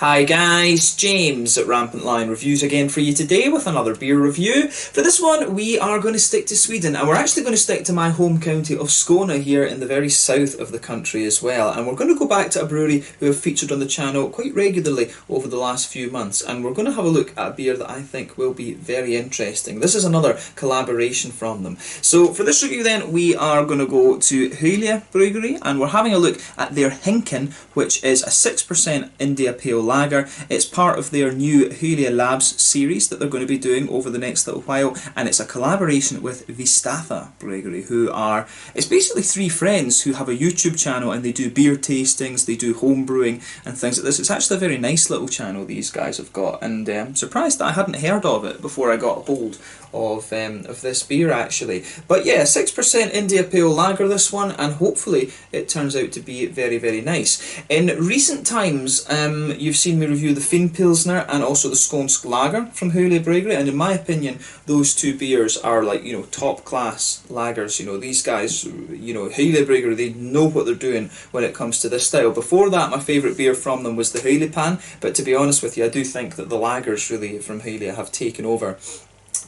Hi guys, James at RampantLionReviews again for you today with another beer review. For this one we are going to stick to Sweden, and we're actually going to stick to my home county of Skåne here in the very south of the country as well. And we're going to go back to a brewery who have featured on the channel quite regularly over the last few months, and we're going to have a look at a beer that I think will be very interesting. This is another collaboration from them. So for this review then we are going to go to Hyllie Bryggeri, and we're having a look at their Hinken, which is a 6% India Pale Lager. It's part of their new Hyllie Labs series that they're going to be doing over the next little while, and it's a collaboration with Viistatha Bryggeri, who are, it's basically three friends who have a YouTube channel and they do beer tastings, they do home brewing and things like this. It's actually a very nice little channel these guys have got, and I'm surprised that I hadn't heard of it before I got hold of this beer actually. But yeah, 6% India Pale Lager this one, and hopefully it turns out to be very, very nice. In recent times you've seen me review the Finn Pilsner and also the Skånsk Lager from Hyllie Bryggeri, and in my opinion those two beers are like, you know, top class lagers. You know, these guys, you know, Hyllie Bryggeri, they know what they're doing when it comes to this style. Before that, my favourite beer from them was the Hyllie Pan, but to be honest with you, I do think that the lagers really from Hyllie have taken over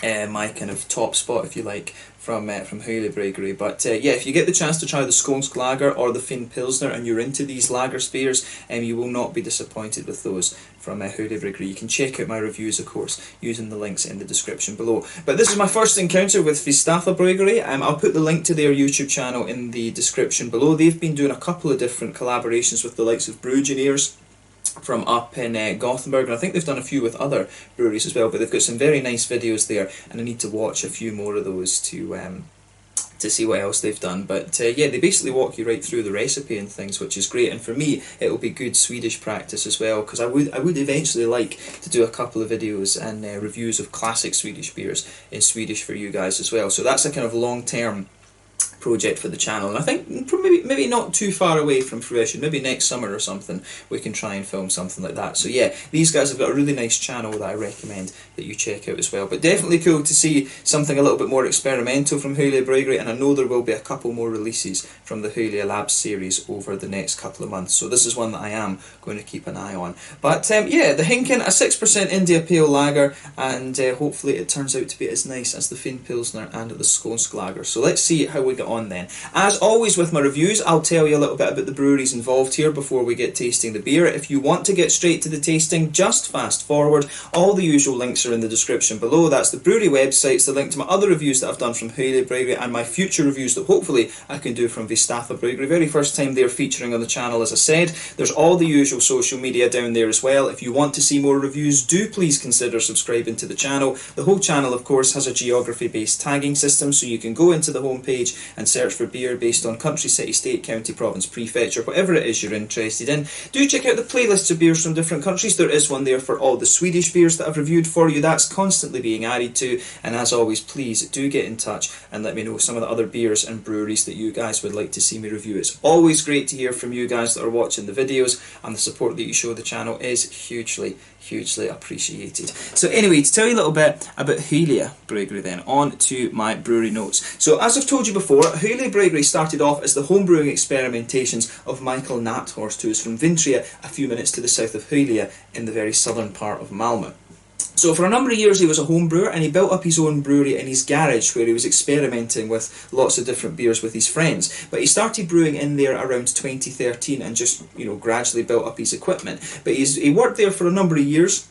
my kind of top spot, if you like, from Hyllie Bryggeri. But yeah, if you get the chance to try the Skånsk Lager or the Finn Pilsner and you're into these lager beers, you will not be disappointed with those from Hyllie Bryggeri. You can check out my reviews, of course, using the links in the description below. But this is my first encounter with Viistatha Bryggeri. I'll put the link to their YouTube channel in the description below. They've been doing a couple of different collaborations with the likes of Brewed from up in Gothenburg, and I think they've done a few with other breweries as well, but they've got some very nice videos there, and I need to watch a few more of those to see what else they've done. But yeah, they basically walk you right through the recipe and things, which is great, and for me it will be good Swedish practice as well, because I would eventually like to do a couple of videos and reviews of classic Swedish beers in Swedish for you guys as well. So that's a kind of long-term project for the channel, and I think maybe not too far away from fruition. Maybe next summer or something we can try and film something like that. So yeah, these guys have got a really nice channel that I recommend that you check out as well. But definitely cool to see something a little bit more experimental from Hyllie Bryggeri, and I know there will be a couple more releases from the Hyllie Labs series over the next couple of months, so this is one that I am going to keep an eye on. But yeah, the Hinken, a 6% India Pale Lager, and hopefully it turns out to be as nice as the Finn Pilsner and the Skånsk Lager. So let's see how we get on then. As always with my reviews, I'll tell you a little bit about the breweries involved here before we get tasting the beer. If you want to get straight to the tasting, just fast forward. All the usual links are in the description below. That's the brewery websites, the link to my other reviews that I've done from Hyllie Bryggeri, and my future reviews that hopefully I can do from Viistatha Bryggeri. Very first time they're featuring on the channel, as I said. There's all the usual social media down there as well. If you want to see more reviews, do please consider subscribing to the channel. The whole channel, of course, has a geography-based tagging system, so you can go into the homepage and search for beer based on country, city, state, county, province, prefecture, whatever it is you're interested in. Do check out the playlists of beers from different countries. There is one there for all the Swedish beers that I've reviewed for you. That's constantly being added to, and as always, please do get in touch and let me know some of the other beers and breweries that you guys would like to see me review. It's always great to hear from you guys that are watching the videos, and the support that you show the channel is hugely appreciated. So anyway, to tell you a little bit about Hyllie Bryggeri then, on to my brewery notes. So as I've told you before, Hyllie Bryggeri started off as the homebrewing experimentations of Michael Nathorst, who is from Vintria, a few minutes to the south of Hyllie in the very southern part of Malmö. So for a number of years he was a home brewer, and he built up his own brewery in his garage where he was experimenting with lots of different beers with his friends. But he started brewing in there around 2013 and just, you know, gradually built up his equipment. But he worked there for a number of years.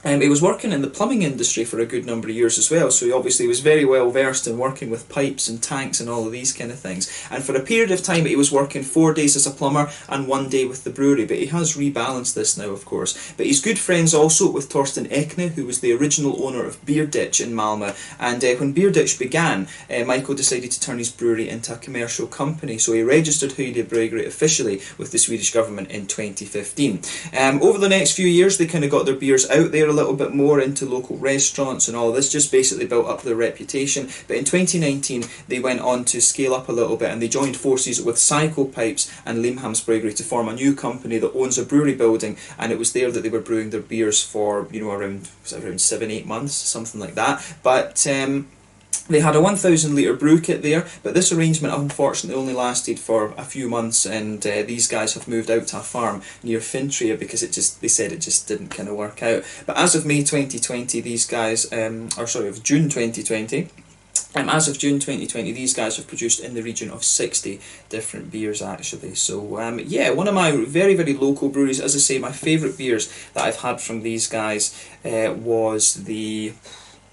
He was working in the plumbing industry for a good number of years as well, so he obviously was very well versed in working with pipes and tanks and all of these kind of things. And for a period of time he was working 4 days as a plumber and 1 day with the brewery, but he has rebalanced this now, of course. But he's good friends also with Torsten Ekne, who was the original owner of Beerditch in Malmö, and when Beerditch began, Michael decided to turn his brewery into a commercial company, so he registered Hyllie Bryggeri officially with the Swedish government in 2015. Over the next few years they kind of got their beers out there a little bit more into local restaurants and all this, just basically built up their reputation. But in 2019 they went on to scale up a little bit, and they joined forces with Psycho Pipes and Limhamns Bryggeri to form a new company that owns a brewery building, and it was there that they were brewing their beers for, you know, around 7-8 months, something like that. But They had a 1,000 litre brew kit there, but this arrangement unfortunately only lasted for a few months, and these guys have moved out to a farm near Fintria because they said it just didn't kind of work out. But as of May 2020, these guys, or sorry, of June 2020, as of June 2020, these guys have produced in the region of 60 different beers actually. So yeah, one of my very, very local breweries. As I say, my favourite beers that I've had from these guys was the...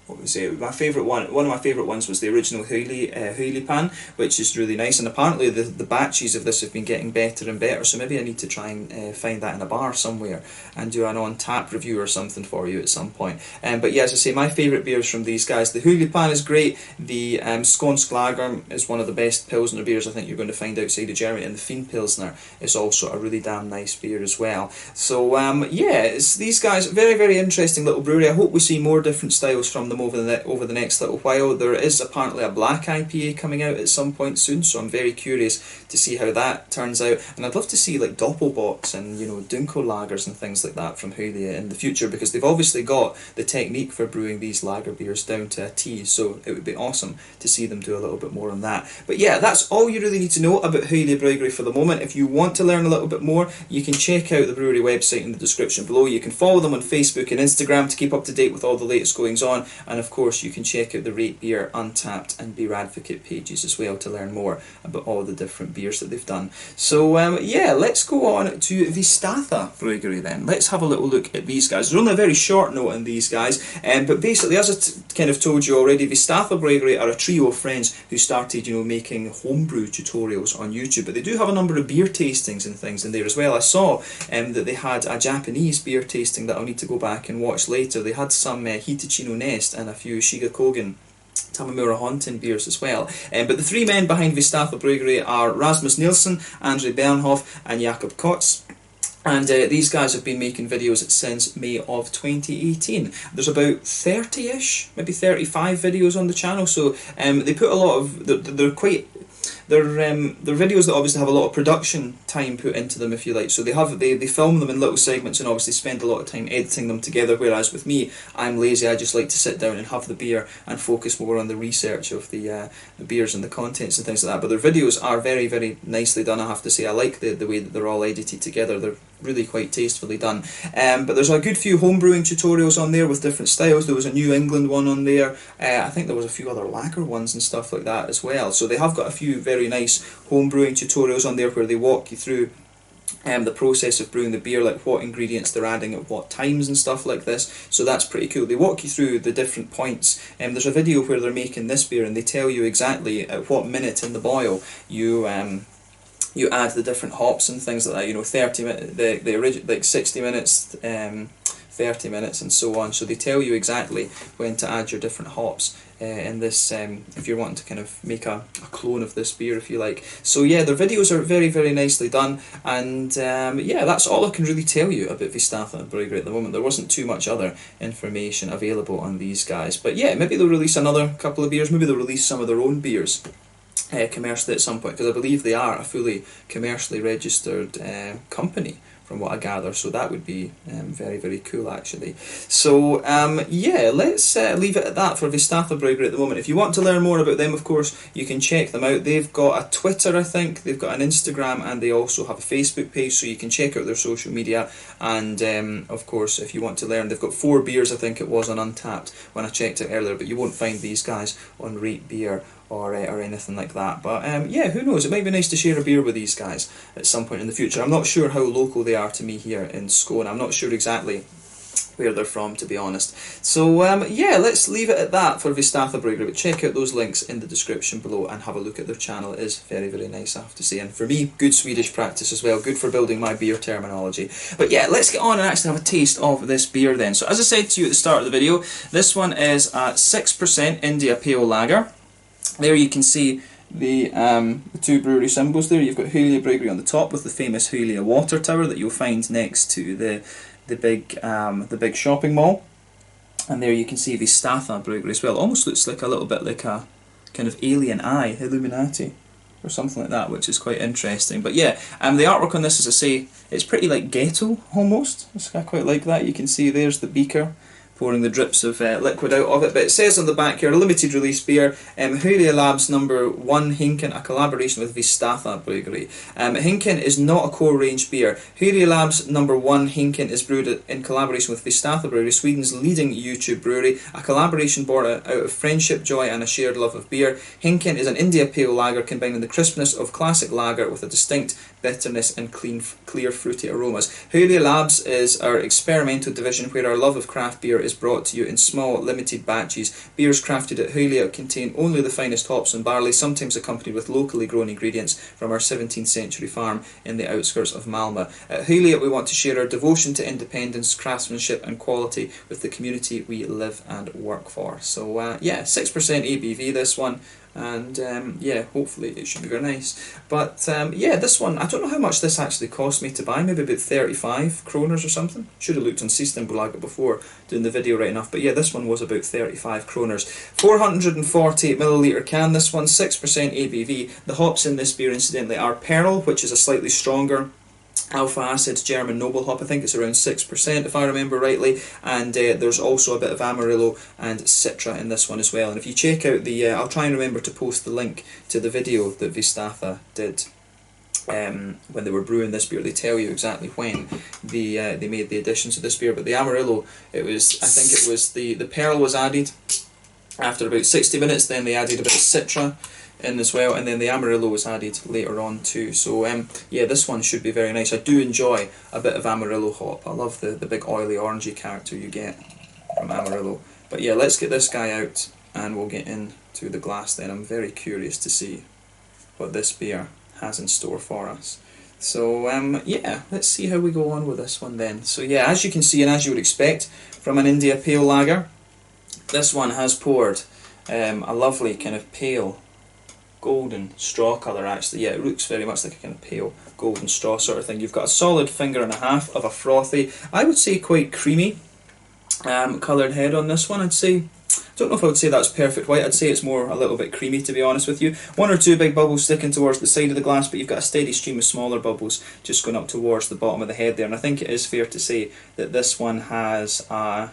What was it? My favourite one. One of my favourite ones was the original Hyllie pan, which is really nice. And apparently the batches of this have been getting better and better. So maybe I need to try and find that in a bar somewhere and do an Untappd review or something for you at some point. But yeah, as I say, my favourite beers from these guys. The Hyllie pan is great. The Skånsk Lager is one of the best Pilsner beers I think you're going to find outside of Germany. And the Fin Pilsner is also a really damn nice beer as well. So yeah, it's these guys, very, very interesting little brewery. I hope we see more different styles from them over the next little while. There is apparently a black IPA coming out at some point soon, so I'm very curious to see how that turns out. And I'd love to see like Doppelbocks and Dunkel lagers and things like that from Hyllie in the future, because they've obviously got the technique for brewing these lager beers down to a T. So it would be awesome to see them do a little bit more on that. But yeah, that's all you really need to know about Hyllie Bryggeri for the moment. If you want to learn a little bit more, you can check out the brewery website in the description below. You can follow them on Facebook and Instagram to keep up to date with all the latest goings on, and of course you can check out the Rate Beer, Untappd and Beer Advocate pages as well to learn more about all the different beers that they've done. So yeah, let's go on to Viistatha Bryggeri then. Let's have a little look at these guys. There's only a very short note on these guys, but basically, as I kind of told you already, Viistatha Bryggeri are a trio of friends who started making homebrew tutorials on YouTube, but they do have a number of beer tastings and things in there as well. I saw that they had a Japanese beer tasting that I'll need to go back and watch later. They had some Hitachino Nest and a few Shigakogen Tamamura Haunting beers as well. But the three men behind Viistatha Bryggeri are Rasmus Nielsen, Andre Bernhoff and Jakob Kotz. And these guys have been making videos since May of 2018. There's about 30-ish, maybe 35 videos on the channel, so they put a lot of... They're videos that obviously have a lot of production time put into them, if you like. So they film them in little segments and obviously spend a lot of time editing them together, whereas with me, I'm lazy. I just like to sit down and have the beer and focus more on the research of the beers and the contents and things like that. But their videos are very, very nicely done, I have to say. I like the way that they're all edited together. They're really quite tastefully done. But there's a good few homebrewing tutorials on there with different styles. There was a New England one on there. I think there was a few other lager ones and stuff like that as well. So they have got a few very nice homebrewing tutorials on there where they walk you through the process of brewing the beer, like what ingredients they're adding at what times and stuff like this. So that's pretty cool. They walk you through the different points. There's a video where they're making this beer and they tell you exactly at what minute in the boil you add the different hops and things like that. 30 minutes, like 60 minutes, 30 minutes, and so on. So they tell you exactly when to add your different hops in this, if you're wanting to kind of make a clone of this beer, if you like. So yeah, their videos are very, very nicely done, and yeah, that's all I can really tell you about Viistatha Bryggeri at the moment. There wasn't too much other information available on these guys, but yeah, maybe they'll release another couple of beers. Maybe they'll release some of their own beers commercially at some point, because I believe they are a fully commercially registered company from what I gather, so that would be very, very cool actually. So yeah, let's leave it at that for Viistatha Bryggeri at the moment. If you want to learn more about them, of course, you can check them out. They've got a Twitter, I think, they've got an Instagram, and they also have a Facebook page, so you can check out their social media. And of course, if you want to learn, they've got 4 beers, I think it was, on Untappd when I checked it earlier, but you won't find these guys on Rate Beer or anything like that. But yeah, who knows, it might be nice to share a beer with these guys at some point in the future. I'm not sure how local they are to me here in Skåne. I'm not sure exactly where they're from, to be honest. So yeah, let's leave it at that for Viistatha Bryggeri. But check out those links in the description below and have a look at their channel. It is very, very nice, I have to say, and for me, good Swedish practice as well, good for building my beer terminology. But yeah, let's get on and actually have a taste of this beer then. So as I said to you at the start of the video, this one is a 6% India Pale Lager. There you can see the 2 brewery symbols there. You've got Hyllie Bryggeri on the top with the famous Hyllie water tower that you'll find next to the big shopping mall. And there you can see Viistatha Bryggeri as well. Almost looks like a little bit like a kind of alien eye, Illuminati or something like that, which is quite interesting. But yeah, the artwork on this, as I say, it's pretty like ghetto almost. I quite like that. You can see there's the beaker pouring the drips of liquid out of it. But it says on the back here, a limited release beer, Hyllie Labs number 1 Hinken, a collaboration with Viistatha Bryggeri. Hinken is not a core range beer. Hyllie Labs number 1 Hinken is brewed in collaboration with Viistatha Bryggeri, Sweden's leading YouTube brewery, a collaboration born out of friendship, joy and a shared love of beer. Hinken is an India Pale Lager combining the crispness of classic lager with a distinct bitterness and clear fruity aromas. Hyllie Labs is our experimental division where our love of craft beer is brought to you in small, limited batches. Beers crafted at Hyllie contain only the finest hops and barley, sometimes accompanied with locally grown ingredients from our 17th century farm in the outskirts of Malmö. At Hyllie, we want to share our devotion to independence, craftsmanship and quality with the community we live and work for. So yeah, 6% ABV this one. And yeah, hopefully it should be very nice. But yeah, this one, I don't know how much this actually cost me to buy, maybe about 35 kroners or something. Should have looked on Systembolaget before doing the video right enough, but yeah, this one was about 35 kroners. 440 milliliter can, this one, 6% ABV. The hops in this beer, incidentally, are Pearl, which is a slightly stronger alpha acid German noble hop. I think it's around 6% if I remember rightly, and there's also a bit of Amarillo and Citra in this one as well. And if you check out the I'll try and remember to post the link to the video that Viistatha did when they were brewing this beer. They tell you exactly when they made the additions to this beer. But the Amarillo, I think it was the Pearl was added after about 60 minutes, then they added a bit of Citra in as well, and then the Amarillo was added later on too. So yeah, this one should be very nice. I do enjoy a bit of Amarillo hop. I love the big oily orangey character you get from Amarillo. But yeah, let's get this guy out and we'll get into the glass then. I'm very curious to see what this beer has in store for us. So yeah, let's see how we go on with this one then. So yeah, as you can see and as you would expect from an India Pale Lager, this one has poured a lovely kind of pale golden straw colour actually. Yeah, it looks very much like a kind of pale golden straw sort of thing. You've got a solid 1.5 fingers of a frothy, I would say quite creamy coloured head on this one. I'd say, I don't know if I would say that's perfect white, I'd say it's more a little bit creamy to be honest with you. 1 or 2 big bubbles sticking towards the side of the glass, but you've got a steady stream of smaller bubbles just going up towards the bottom of the head there. And I think it is fair to say that this one has a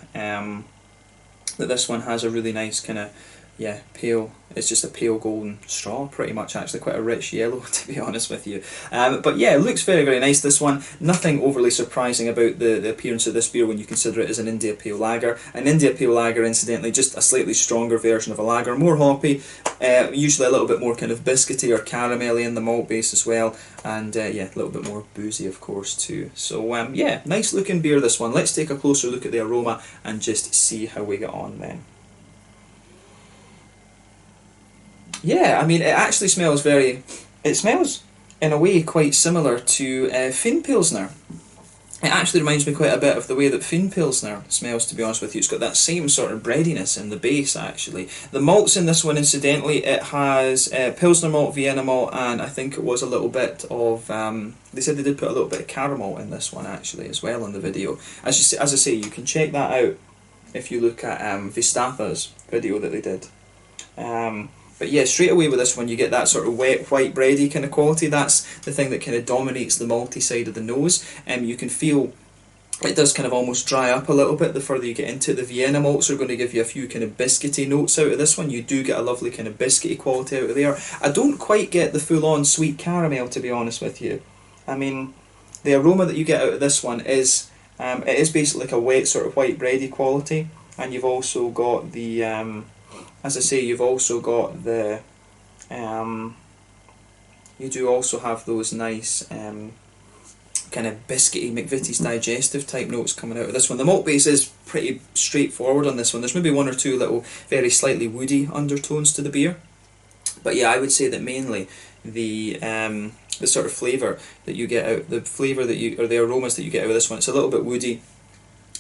really nice kind of, yeah, pale, it's just a pale golden straw, pretty much actually, quite a rich yellow to be honest with you. But yeah, it looks very, very nice, this one. Nothing overly surprising about the appearance of this beer when you consider it as an India Pale Lager. An India Pale Lager, incidentally, just a slightly stronger version of a lager, more hoppy, usually a little bit more kind of biscuity or caramelly in the malt base as well, and yeah, a little bit more boozy of course too. So yeah, nice looking beer this one. Let's take a closer look at the aroma and just see how we get on then. Yeah, I mean, it actually smells it smells in a way quite similar to Finn Pilsner. It actually reminds me quite a bit of the way that Finn Pilsner smells, to be honest with you. It's got that same sort of breadiness in the base actually. The malts in this one, incidentally, it has Pilsner malt, Vienna malt, and I think it was a little bit of, they said they did put a little bit of caramel in this one actually as well in the video. As I say, you can check that out if you look at Viistatha's video that they did. But yeah, straight away with this one you get that sort of wet, white bready kind of quality. That's the thing that kind of dominates the malty side of the nose. You can feel it does kind of almost dry up a little bit the further you get into it. The Vienna malts are going to give you a few kind of biscuity notes out of this one. You do get a lovely kind of biscuity quality out of there. I don't quite get the full-on sweet caramel, to be honest with you. I mean, the aroma that you get out of this one is, it is basically like a wet sort of white bready quality, and you've also got the, as I say, you've also got the, you do also have those nice kind of biscuity McVitie's digestive type notes coming out of this one. The malt base is pretty straightforward on this one. There's maybe 1 or 2 little very slightly woody undertones to the beer, but yeah, I would say that mainly the sort of flavour that you get out, the aromas that you get out of this one, it's a little bit woody.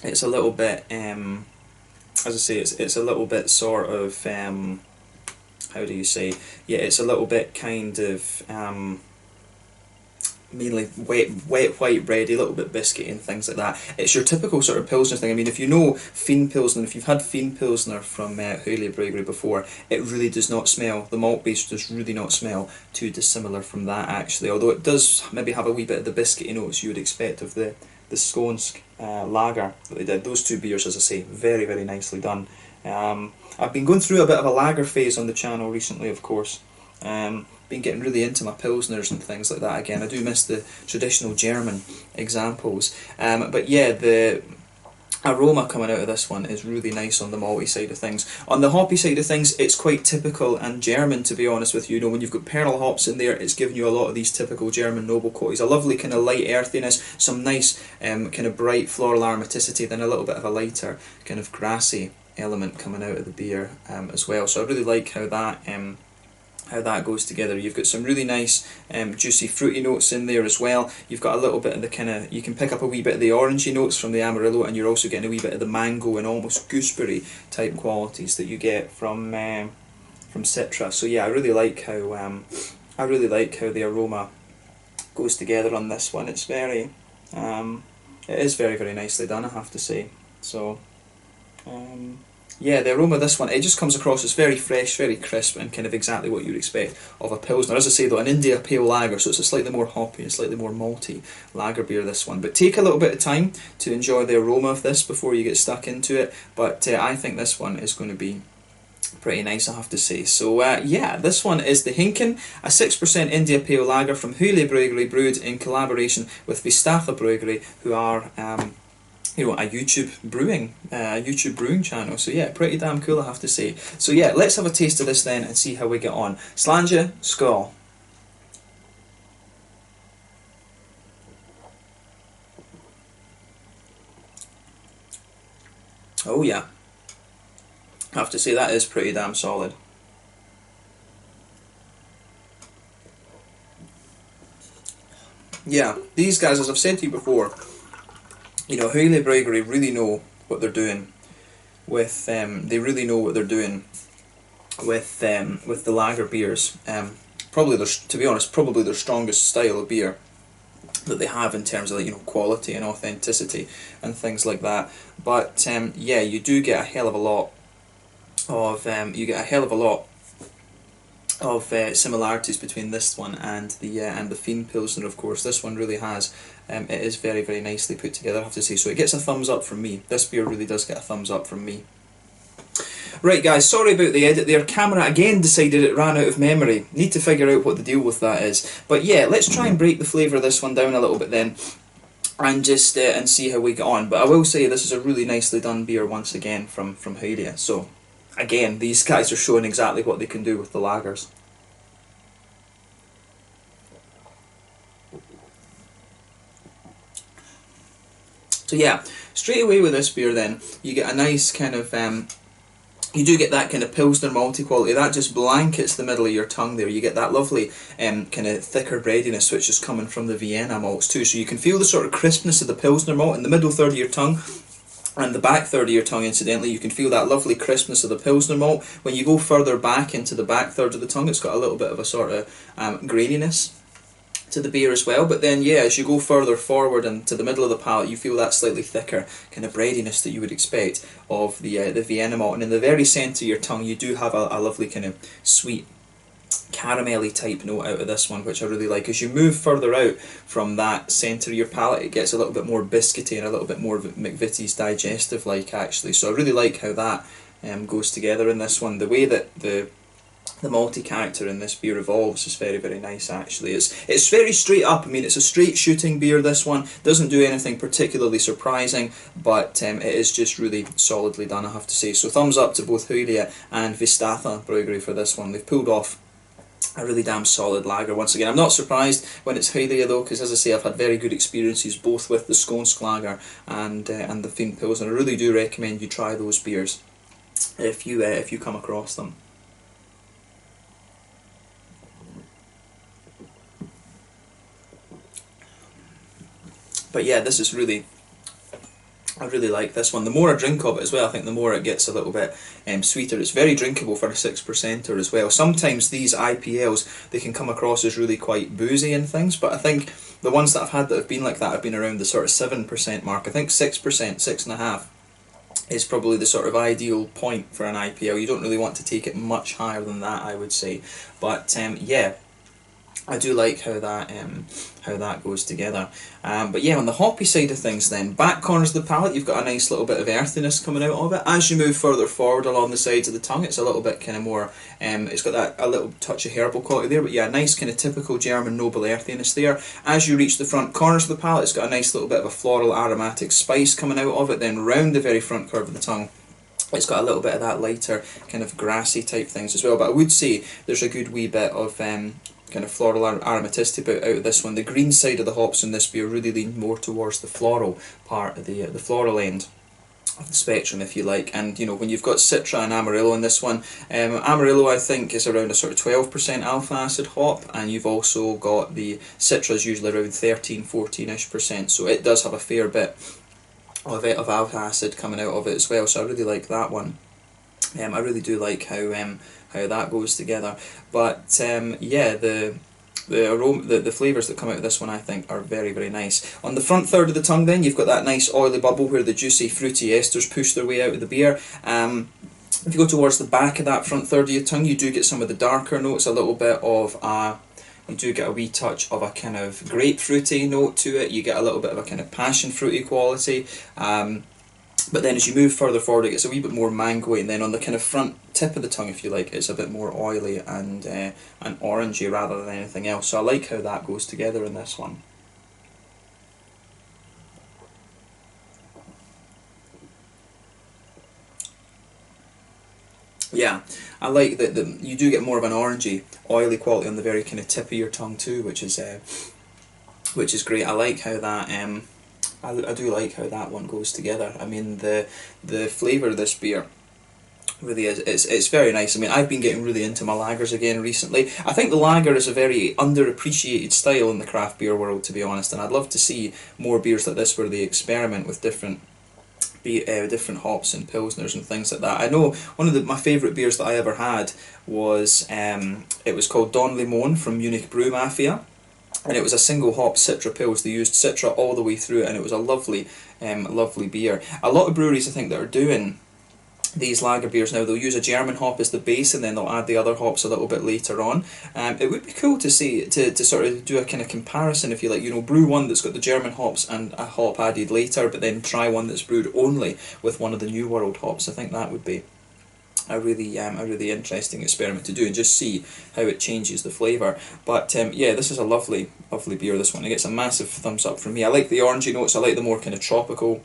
It's a little bit, as I say, it's a little bit sort of, how do you say? Yeah, it's a little bit kind of mainly wet white bready, a little bit biscuity and things like that. It's your typical sort of Pilsner thing. I mean, if you know Finn Pilsner, if you've had Finn Pilsner from Hyllie Bryggeri before, it really does not smell, the malt base does really not smell too dissimilar from that actually, although it does maybe have a wee bit of the biscuity notes you would expect of the Skånsk lager that they did. Those two beers, as I say, very, very nicely done. I've been going through a bit of a lager phase on the channel recently, of course. Been getting really into my pilsners and things like that again. I do miss the traditional German examples. But yeah, the aroma coming out of this one is really nice on the malty side of things. On the hoppy side of things, it's quite typical and German, to be honest with you. You know, when you've got pearl hops in there, it's giving you a lot of these typical German noble qualities. A lovely kind of light earthiness, some nice kind of bright floral aromaticity, then a little bit of a lighter kind of grassy element coming out of the beer as well. So I really like how that goes together. You've got some really nice juicy fruity notes in there as well. You've got a little bit of the kind of, you can pick up a wee bit of the orangey notes from the Amarillo, and you're also getting a wee bit of the mango and almost gooseberry type qualities that you get from Citra. So yeah, I really like how the aroma goes together on this one. It's very it is very, very nicely done, I have to say. So yeah, the aroma of this one, it just comes across as very fresh, very crisp, and kind of exactly what you'd expect of a Pilsner. As I say though, an India Pale Lager, so it's a slightly more hoppy and slightly more malty lager beer, this one. But take a little bit of time to enjoy the aroma of this before you get stuck into it. But I think this one is going to be pretty nice, I have to say. So yeah, this one is the Hinken, a 6% India Pale Lager from Hyllie Bryggeri, brewed in collaboration with Viistatha Bryggeri, who are you know, a YouTube brewing channel. So yeah, pretty damn cool, I have to say. So yeah, let's have a taste of this then and see how we get on. Slange, skål. Oh yeah, I have to say that is pretty damn solid. Yeah, these guys, as I've said to you before, you know, Hyllie Bryggeri really know what they're doing with they really know what they're doing with the lager beers. Probably their, to be honest, probably their strongest style of beer that they have in terms of, you know, quality and authenticity and things like that. But yeah, you do get a hell of a lot of similarities between this one and the Fiend Pilsner, of course. This one really has. It is very, very nicely put together, I have to say. So it gets a thumbs up from me. This beer really does get a thumbs up from me. Right guys, sorry about the edit there. Camera again decided it ran out of memory. Need to figure out what the deal with that is. But yeah, let's try and break the flavour of this one down a little bit then, and just and see how we get on. But I will say this is a really nicely done beer once again from Hyllie. So again, these guys are showing exactly what they can do with the lagers. So yeah, straight away with this beer then, you get a nice kind of, you do get that kind of Pilsner malty quality. That just blankets the middle of your tongue there. You get that lovely kind of thicker breadiness which is coming from the Vienna malts too. So you can feel the sort of crispness of the Pilsner malt in the middle third of your tongue. And the back third of your tongue, incidentally, you can feel that lovely crispness of the Pilsner malt. When you go further back into the back third of the tongue, it's got a little bit of a sort of graininess to the beer as well. But then yeah, as you go further forward and to the middle of the palate, you feel that slightly thicker kind of breadiness that you would expect of the Vienna malt. And in the very centre of your tongue, you do have a lovely kind of sweet caramelly type note out of this one, which I really like. As you move further out from that centre of your palate, it gets a little bit more biscuity and a little bit more McVitie's digestive like, actually. So I really like how that goes together in this one. The way that the malty character in this beer evolves is very, very nice, actually. It's very straight up. I mean, it's a straight shooting beer, this one. Doesn't do anything particularly surprising, but it is just really solidly done, I have to say. So thumbs up to both Hyllie and Viistatha Bryggeri for this one. They've pulled off a really damn solid lager once again. I'm not surprised when it's Hyllie though, because as I say, I've had very good experiences both with the Skånsk lager and the Fiend Pilsner. I really do recommend you try those beers if you come across them. But yeah, this is really, I really like this one. The more I drink of it as well, I think the more it gets a little bit sweeter. It's very drinkable for a 6%er as well. Sometimes these IPLs, they can come across as really quite boozy and things, but I think the ones that I've had that have been like that have been around the sort of 7% mark. I think 6%, 6.5% is probably the sort of ideal point for an IPL. You don't really want to take it much higher than that, I would say. But yeah, I do like how that goes together. But yeah, on the hoppy side of things then, back corners of the palate, you've got a nice little bit of earthiness coming out of it. As you move further forward along the sides of the tongue, it's a little bit kind of more, it's got that a little touch of herbal quality there, but yeah, nice kind of typical German noble earthiness there. As you reach the front corners of the palate, it's got a nice little bit of a floral aromatic spice coming out of it. Then round the very front curve of the tongue, it's got a little bit of that lighter kind of grassy type things as well. But I would say there's a good wee bit of kind of floral aromaticity out of this one. The green side of the hops in this beer really lean more towards the floral part of the floral end of the spectrum, if you like. And you know, when you've got Citra and Amarillo in this one, Amarillo I think is around a sort of 12% alpha acid hop, and you've also got the Citra's usually around 13-14ish%, so it does have a fair bit of alpha acid coming out of it as well, so I really like that one. I really do like how that goes together. But yeah, the aroma, the flavours that come out of this one I think are very, very nice. On the front third of the tongue then, you've got that nice oily bubble where the juicy fruity esters push their way out of the beer. If you go towards the back of that front third of your tongue, you do get some of the darker notes, a little bit of you do get a wee touch of a kind of grapefruity note to it. You get a little bit of a kind of passion fruity quality. But then as you move further forward, it gets a wee bit more mangoey, and then on the kind of front tip of the tongue, if you like, it's a bit more oily and orangey rather than anything else. So I like how that goes together in this one. Yeah, I like that you do get more of an orangey, oily quality on the very kind of tip of your tongue too, which is great. I like how that I do like how that one goes together. I mean, the flavour of this beer really is, it's very nice. I mean, I've been getting really into my lagers again recently. I think the lager is a very underappreciated style in the craft beer world, to be honest, and I'd love to see more beers like this where they experiment with different hops and pilsners and things like that. I know one of my favourite beers that I ever had was it was called Don Limon from Munich Brew Mafia. And it was a single hop Citra Pils. They used Citra all the way through, and it was a lovely, lovely beer. A lot of breweries, I think, that are doing these lager beers now, they'll use a German hop as the base, and then they'll add the other hops a little bit later on. It would be cool to see, to sort of do a kind of comparison, if you like. You know, brew one that's got the German hops and a hop added later, but then try one that's brewed only with one of the New World hops. I think that would be a really interesting experiment to do, and just see how it changes the flavour. But yeah, this is a lovely beer, this one. It gets a massive thumbs up from me. I like the orangey notes, I like the more kind of tropical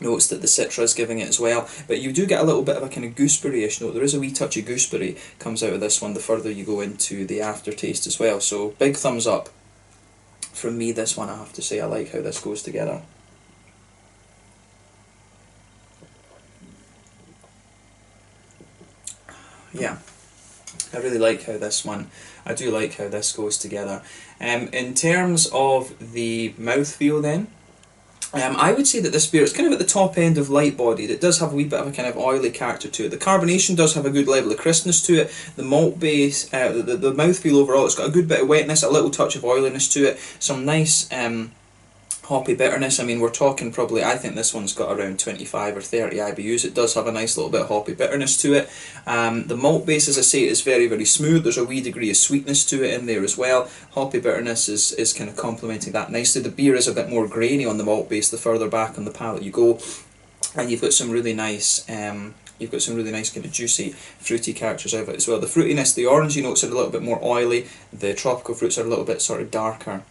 notes that the Citra is giving it as well, but you do get a little bit of a kind of gooseberry-ish note. There is a wee touch of gooseberry comes out of this one the further you go into the aftertaste as well, so big thumbs up from me, this one, I have to say. I like how this goes together. Yeah, I really like how this one, I do like how this goes together. In terms of the mouthfeel then, I would say that this beer is kind of at the top end of light bodied. It does have a wee bit of a kind of oily character to it. The carbonation does have a good level of crispness to it. The malt base, the mouthfeel overall, it's got a good bit of wetness, a little touch of oiliness to it, some nice hoppy bitterness. I mean, we're talking probably, I think this one's got around 25 or 30 IBUs. It does have a nice little bit of hoppy bitterness to it. The malt base, as I say, is very, very smooth. There's a wee degree of sweetness to it in there as well. Hoppy bitterness is kind of complementing that nicely. The beer is a bit more grainy on the malt base the further back on the palate you go, and you've got some really nice kind of juicy, fruity characters out of it as well. The fruitiness, the orangey notes are a little bit more oily. The tropical fruits are a little bit sort of darker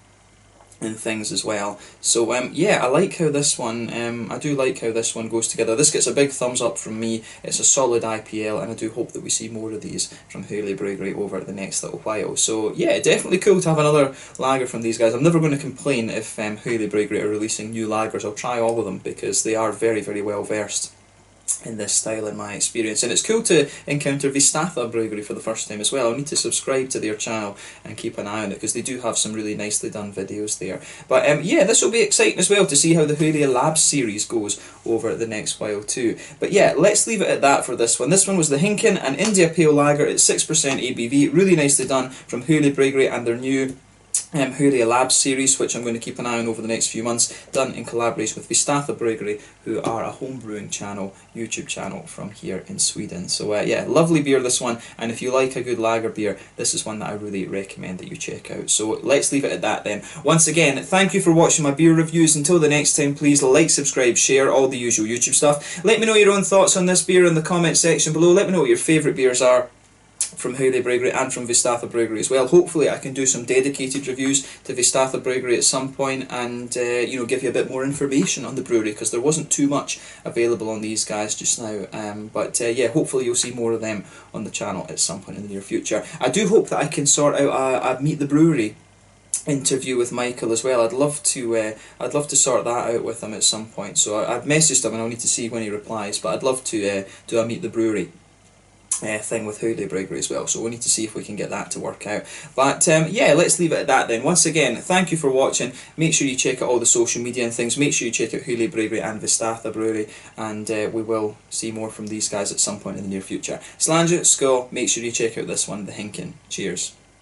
and things as well. So yeah, I like how this one, I do like how this one goes together. This gets a big thumbs up from me. It's a solid IPL, and I do hope that we see more of these from Hyllie Bryggeri over the next little while. So yeah, definitely cool to have another lager from these guys. I'm never going to complain if Hyllie Bryggeri are releasing new lagers. I'll try all of them because they are very, very well versed in this style in my experience, and it's cool to encounter Viistatha Bryggeri for the first time as well. I need to subscribe to their channel and keep an eye on it because they do have some really nicely done videos there. But yeah, this will be exciting as well to see how the Hyllie Labs series goes over the next while too. But yeah, let's leave it at that for this one. This one was the Hinken and India Pale Lager at 6% ABV, really nicely done from Hyllie Bryggeri and their new Hyllie Labs series, which I'm going to keep an eye on over the next few months, done in collaboration with Viistatha Bryggeri, who are a home brewing channel, YouTube channel from here in Sweden. So yeah, lovely beer this one, and if you like a good lager beer, this is one that I really recommend that you check out. So let's leave it at that then. Once again, thank you for watching my beer reviews. Until the next time, please like, subscribe, share, all the usual YouTube stuff. Let me know your own thoughts on this beer in the comment section below. Let me know what your favourite beers are from Hyllie Bryggeri and from Viistatha Bryggeri as well. Hopefully I can do some dedicated reviews to Viistatha Bryggeri at some point, and you know, give you a bit more information on the brewery, because there wasn't too much available on these guys just now. But yeah, hopefully you'll see more of them on the channel at some point in the near future. I do hope that I can sort out a Meet the Brewery interview with Michael as well. I'd love to sort that out with him at some point. So I've messaged him and I'll need to see when he replies, but I'd love to do a Meet the Brewery thing with Hyllie Bryggeri as well, so we need to see if we can get that to work out. But yeah, let's leave it at that then. Once again, thank you for watching. Make sure you check out all the social media and things. Make sure you check out Hyllie Bryggeri and Viistatha Brewery, and we will see more from these guys at some point in the near future. Slange, skål. Make sure you check out this one, the Hinken. Cheers.